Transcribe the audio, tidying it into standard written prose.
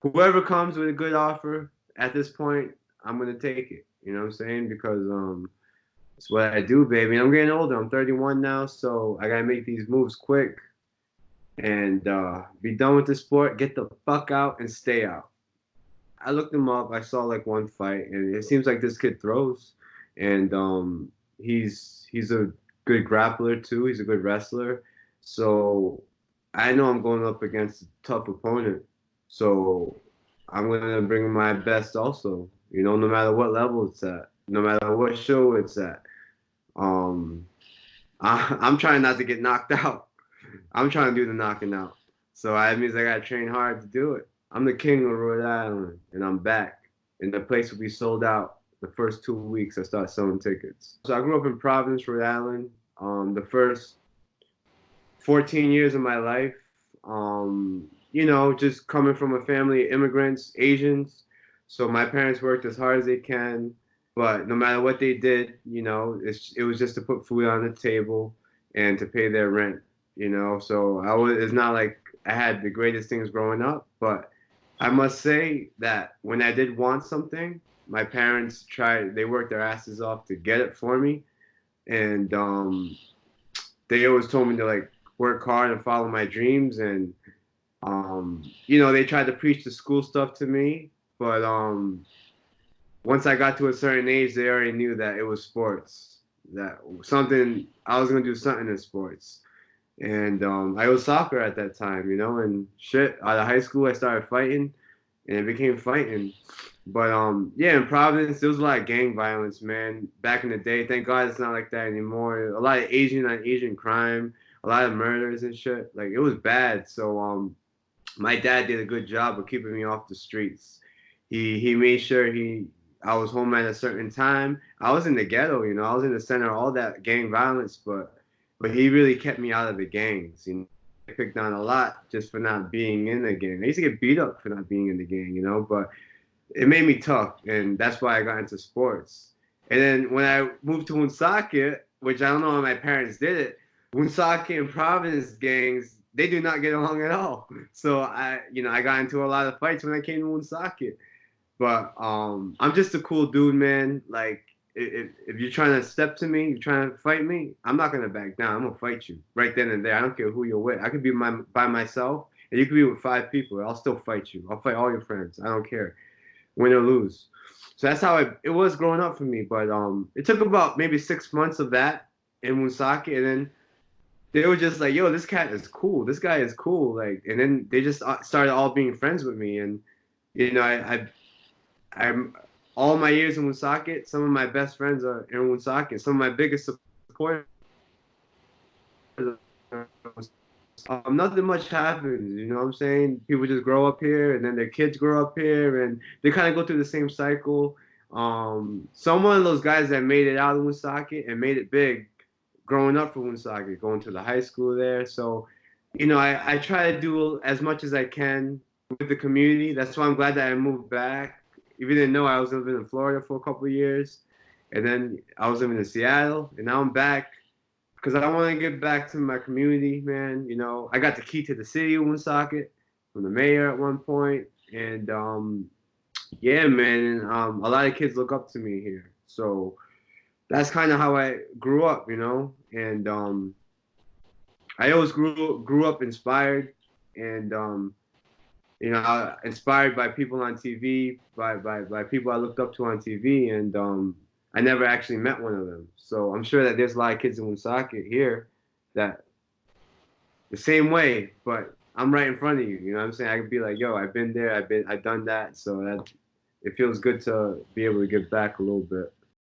whoever comes with a good offer at this point, I'm gonna take it. You know what I'm saying? Because it's what I do, baby. I'm getting older. I'm 31 now, so I gotta make these moves quick and be done with the sport. Get the fuck out and stay out. I looked him up. I saw like one fight, and it seems like this kid throws, and he's a good grappler too. He's a good wrestler, so I know I'm going up against a tough opponent. So I'm gonna bring my best also. You know, no matter what level it's at, no matter what show it's at. Um, I'm trying not to get knocked out. I'm trying to do the knocking out. So that means I gotta train hard to do it. I'm the king of Rhode Island, and I'm back. And the place will be sold out the first 2 weeks I start selling tickets. So I grew up in Providence, Rhode Island. The first 14 years of my life, you know, just coming from a family of immigrants, Asians. So my parents worked as hard as they can, but no matter what they did, you know, it was just to put food on the table and to pay their rent, you know. So it's not like I had the greatest things growing up, but I must say that when I did want something, my parents they worked their asses off to get it for me. And they always told me to like work hard and follow my dreams. And you know, they tried to preach the school stuff to me, but once I got to a certain age, they already knew that it was sports, that something I was gonna do something in sports. And I was soccer at that time, you know, and shit. Out of high school, I started fighting, and it became fighting. But yeah, in Providence, there was a lot of gang violence, man. Back in the day, thank God it's not like that anymore. A lot of Asian on Asian crime, a lot of murders and shit. Like it was bad. So my dad did a good job of keeping me off the streets. He made sure I was home at a certain time. I was in the ghetto, you know, I was in the center of all that gang violence, but he really kept me out of the gangs. You know, I picked on a lot just for not being in the gang. I used to get beat up for not being in the gang, you know, but it made me tough, and that's why I got into sports. And then when I moved to Woonsocket, which I don't know how my parents did it, Woonsocket and Providence gangs, they do not get along at all. So I got into a lot of fights when I came to Woonsocket. But I'm just a cool dude, man. Like if you're trying to step to me, you're trying to fight me, I'm not gonna back down. I'm gonna fight you right then and there. I don't care who you're with. I could be by myself, and you could be with 5 people. I'll still fight you. I'll fight all your friends. I don't care, win or lose. So that's how it was growing up for me. But it took about maybe 6 months of that in Woonsocket, and then they were just like, "Yo, this cat is cool. This guy is cool." Like, and then they just started all being friends with me, and you know, I'm all my years in Woonsocket. Some of my best friends are in Woonsocket. Some of my biggest supporters. Nothing much happens. You know what I'm saying? People just grow up here, and then their kids grow up here, and they kind of go through the same cycle. So I'm one of those guys that made it out of Woonsocket and made it big, growing up from Woonsocket, going to the high school there. So, you know, I try to do as much as I can with the community. That's why I'm glad that I moved back. If you didn't know, I was living in Florida for a couple of years, and then I was living in Seattle, and now I'm back because I want to get back to my community, man. You know, I got the key to the city of Woonsocket from the mayor at one point, and yeah, man, a lot of kids look up to me here. So that's kind of how I grew up, you know, and I always grew up inspired, and you know, inspired by people on TV, by people I looked up to on TV, and I never actually met one of them. So I'm sure that there's a lot of kids in Woonsocket here that the same way, but I'm right in front of you. You know what I'm saying? I could be like, yo, I've been there, I've done that. So that it feels good to be able to give back a little bit.